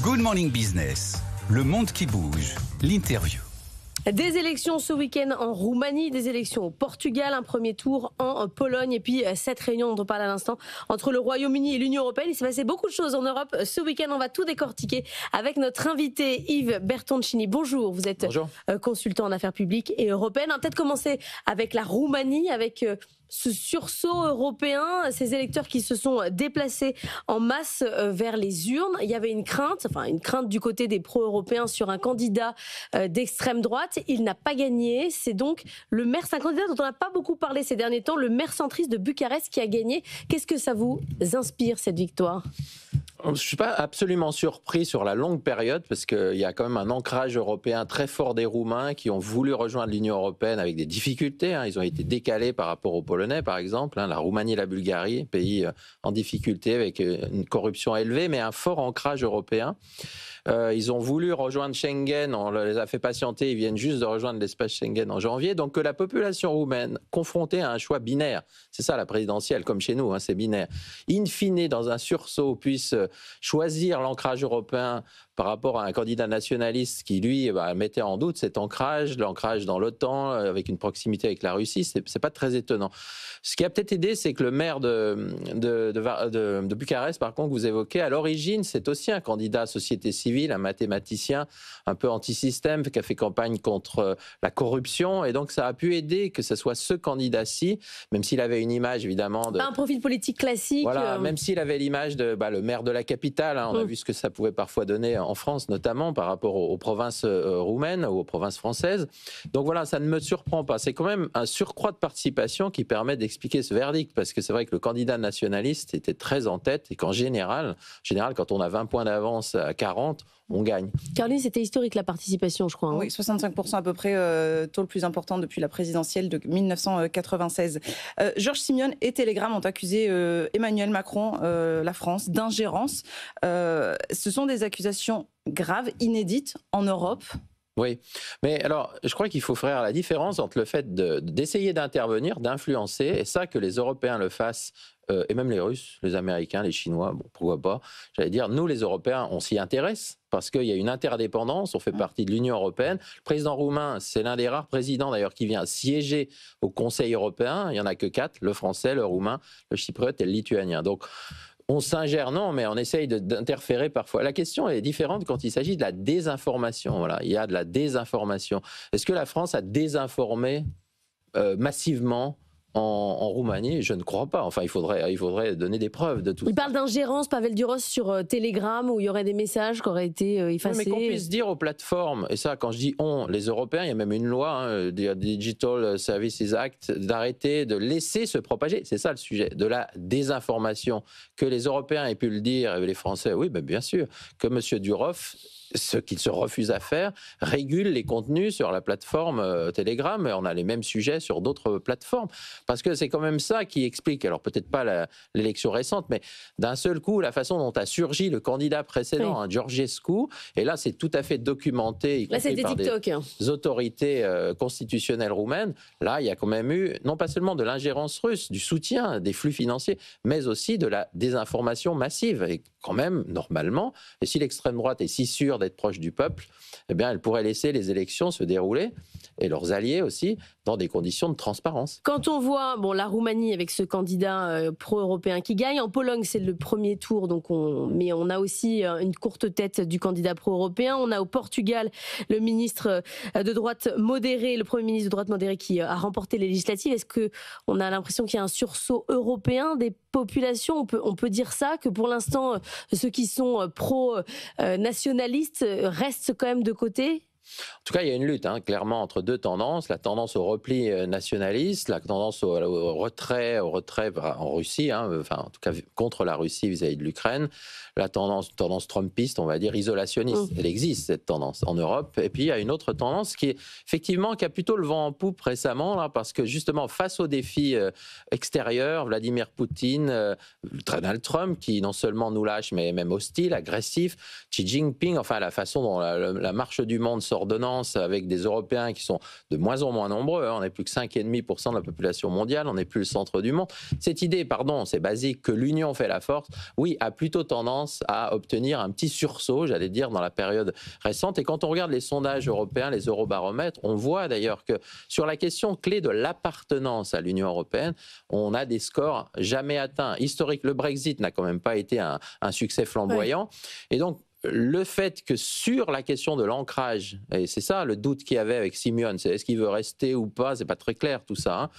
Good Morning Business, le monde qui bouge, l'interview. Des élections ce week-end en Roumanie, des élections au Portugal, un premier tour en Pologne et puis cette réunion dont on parle à l'instant entre le Royaume-Uni et l'Union européenne. Il s'est passé beaucoup de choses en Europe ce week-end. On va tout décortiquer avec notre invité Yves Bertoncini. Bonjour, vous êtes consultant en affaires publiques et européennes. On va peut-être commencer avec la Roumanie, avec ce sursaut européen, ces électeurs qui se sont déplacés en masse vers les urnes. Il y avait une crainte du côté des pro-européens sur un candidat d'extrême droite. Il n'a pas gagné. C'est donc le maire, c'est un candidat dont on n'a pas beaucoup parlé ces derniers temps, le maire centriste de Bucarest qui a gagné. Qu'est-ce que ça vous inspire, cette victoire ? Je ne suis pas absolument surpris sur la longue période parce qu'il y a quand même un ancrage européen très fort des Roumains qui ont voulu rejoindre l'Union européenne avec des difficultés. Ils ont été décalés par rapport aux Polonais, par exemple. La Roumanie et la Bulgarie, pays en difficulté avec une corruption élevée, mais un fort ancrage européen. Ils ont voulu rejoindre Schengen, on les a fait patienter, ils viennent juste de rejoindre l'espace Schengen en janvier. Donc que la population roumaine, confrontée à un choix binaire, c'est ça la présidentielle, comme chez nous, c'est binaire, in fine, dans un sursaut, puisse choisir l'ancrage européen par rapport à un candidat nationaliste qui, lui, mettait en doute cet ancrage, l'ancrage dans l'OTAN, avec une proximité avec la Russie, c'est pas très étonnant. Ce qui a peut-être aidé, c'est que le maire de Bucarest, par contre, que vous évoquez, à l'origine, c'est aussi un candidat société civile, un mathématicien un peu anti-système, qui a fait campagne contre la corruption, et donc ça a pu aider que ce soit ce candidat-ci, même s'il avait une image, évidemment... Pas un profil politique classique. Voilà, même s'il avait l'image de le maire de la capitale, on a vu ce que ça pouvait parfois donner en France, notamment par rapport aux provinces roumaines ou aux provinces françaises. Donc voilà, ça ne me surprend pas. C'est quand même un surcroît de participation qui permet d'expliquer ce verdict, parce que c'est vrai que le candidat nationaliste était très en tête et qu'en général, quand on a 20 points d'avance à 40, on gagne. Caroline, c'était historique la participation, je crois. Oui, 65% à peu près, taux le plus important depuis la présidentielle de 1996. Georges Simeone et Telegram ont accusé Emmanuel Macron, la France, d'ingérence. Ce sont des accusations graves, inédites en Europe. Oui, mais alors, je crois qu'il faut faire la différence entre le fait d'essayer d'intervenir, d'influencer, et ça, que les Européens le fassent, et même les Russes, les Américains, les Chinois, bon, pourquoi pas. J'allais dire, nous, les Européens, on s'y intéresse, parce qu'il y a une interdépendance, on fait partie de l'Union européenne. Le président roumain, c'est l'un des rares présidents, d'ailleurs, qui vient siéger au Conseil européen. Il n'y en a que 4, le français, le roumain, le chypriote et le lituanien. Donc, on s'ingère, non, mais on essaye d'interférer parfois. La question est différente quand il s'agit de la désinformation. Voilà, il y a de la désinformation. Est-ce que la France a désinformé massivement en Roumanie? Je ne crois pas. Enfin, il faudrait donner des preuves de tout ça. Il parle d'ingérence, Pavel Duros, sur Telegram, où il y aurait des messages qui auraient été effacés. Oui, mais qu'on puisse dire aux plateformes, et ça, quand je dis on, les Européens, il y a même une loi, Digital Services Act, d'arrêter, de laisser se propager, c'est ça le sujet, de la désinformation. Que les Européens aient pu le dire, et les Français, oui, bien sûr, que M. Durov, ce qu'il se refuse à faire, régule les contenus sur la plateforme Telegram, et on a les mêmes sujets sur d'autres plateformes. Parce que c'est quand même ça qui explique, alors peut-être pas l'élection récente, mais d'un seul coup, la façon dont a surgi le candidat précédent, Georgescu, et là c'est tout à fait documenté, y compris par des autorités constitutionnelles roumaines, là il y a quand même eu, non pas seulement de l'ingérence russe, du soutien, des flux financiers, mais aussi de la désinformation massive. Et quand même, normalement, et si l'extrême droite est si sûre d'être proche du peuple, eh bien, elle pourrait laisser les élections se dérouler, et leurs alliés aussi, dans des conditions de transparence. Quand on voit la Roumanie avec ce candidat pro-européen qui gagne, en Pologne c'est le premier tour, mais on a aussi une courte tête du candidat pro-européen. On a au Portugal le ministre de droite modérée, le premier ministre de droite modérée qui a remporté les législatives. Est-ce qu'on a l'impression qu'il y a un sursaut européen des populations? On peut dire ça, que pour l'instant ceux qui sont pro-nationalistes restent quand même de côté? En tout cas, il y a une lutte, clairement, entre deux tendances. La tendance au repli nationaliste, la tendance au retrait en Russie, enfin, en tout cas contre la Russie vis-à-vis de l'Ukraine. La tendance trumpiste, on va dire, isolationniste. Elle existe, cette tendance, en Europe. Et puis, il y a une autre tendance qui a plutôt le vent en poupe récemment, là, parce que justement, face aux défis extérieurs, Vladimir Poutine, Donald Trump, qui non seulement nous lâche, mais même hostile, agressif, Xi Jinping, enfin, la façon dont la marche du monde ordonnance avec des Européens qui sont de moins en moins nombreux. On n'est plus que 5,5% de la population mondiale, on n'est plus le centre du monde. Cette idée, pardon, c'est basique, que l'union fait la force, oui, a plutôt tendance à obtenir un petit sursaut, j'allais dire, dans la période récente. Et quand on regarde les sondages européens, les eurobaromètres, on voit d'ailleurs que sur la question clé de l'appartenance à l'Union européenne, on a des scores jamais atteints. Historique, le Brexit n'a quand même pas été un succès flamboyant. Et donc, le fait que sur la question de l'ancrage, et c'est ça le doute qu'il y avait avec Simeone, c'est est-ce qu'il veut rester ou pas, c'est pas très clair tout ça.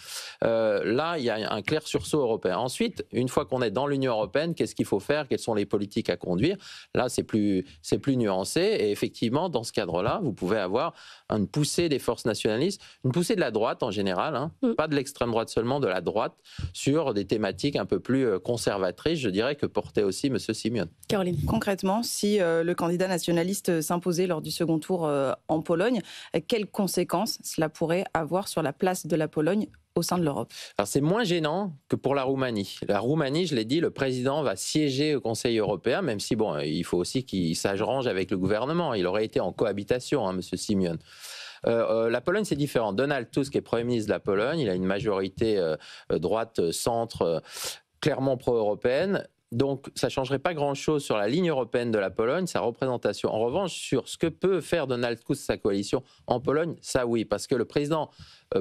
Là, il y a un clair sursaut européen. Ensuite, une fois qu'on est dans l'Union européenne, qu'est-ce qu'il faut faire? Quelles sont les politiques à conduire? Là, c'est plus nuancé. Et effectivement, dans ce cadre-là, vous pouvez avoir une poussée des forces nationalistes, une poussée de la droite en général, pas de l'extrême droite seulement, de la droite, sur des thématiques un peu plus conservatrices, je dirais, que portait aussi M. Simeone. Caroline. Concrètement, si le candidat nationaliste s'imposait lors du second tour en Pologne, quelles conséquences cela pourrait avoir sur la place de la Pologne au sein de l'Europe? Alors c'est moins gênant que pour la Roumanie. La Roumanie, je l'ai dit, le président va siéger au Conseil européen, même si bon, il faut aussi qu'il s'arrange avec le gouvernement. Il aurait été en cohabitation, M. Simeone. La Pologne, c'est différent. Donald Tusk est Premier ministre de la Pologne. Il a une majorité droite-centre clairement pro-européenne. Donc, ça ne changerait pas grand-chose sur la ligne européenne de la Pologne, sa représentation. En revanche, sur ce que peut faire Donald Tusk, sa coalition en Pologne, ça oui, parce que le président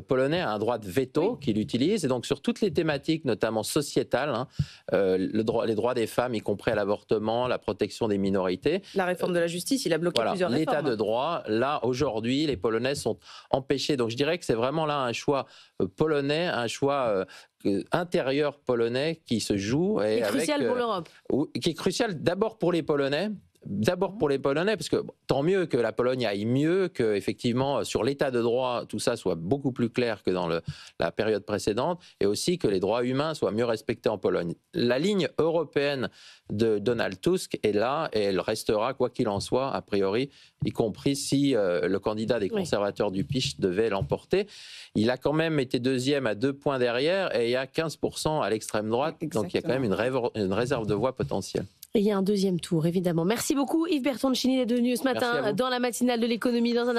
polonais a un droit de veto qu'il utilise. Et donc, sur toutes les thématiques, notamment sociétales, les droits des femmes, y compris à l'avortement, la protection des minorités. La réforme de la justice, il a bloqué plusieurs réformes. L'état de droit, là, aujourd'hui, les Polonais sont empêchés. Donc, je dirais que c'est vraiment là un choix polonais, un choix intérieur polonais qui se joue. Et crucial pour l'Europe. Qui est crucial d'abord pour les Polonais. D'abord pour les Polonais, parce que tant mieux que la Pologne aille mieux, que effectivement sur l'état de droit, tout ça soit beaucoup plus clair que dans la période précédente, et aussi que les droits humains soient mieux respectés en Pologne. La ligne européenne de Donald Tusk est là, et elle restera, quoi qu'il en soit, a priori, y compris si le candidat des conservateurs du PiS devait l'emporter. Il a quand même été deuxième à 2 points derrière, et il y a 15% à l'extrême droite, donc il y a quand même une réserve de voix potentielle. Et il y a un deuxième tour, évidemment. Merci beaucoup Yves Bertoncini d'être venu ce matin dans la matinale de l'économie. Dans un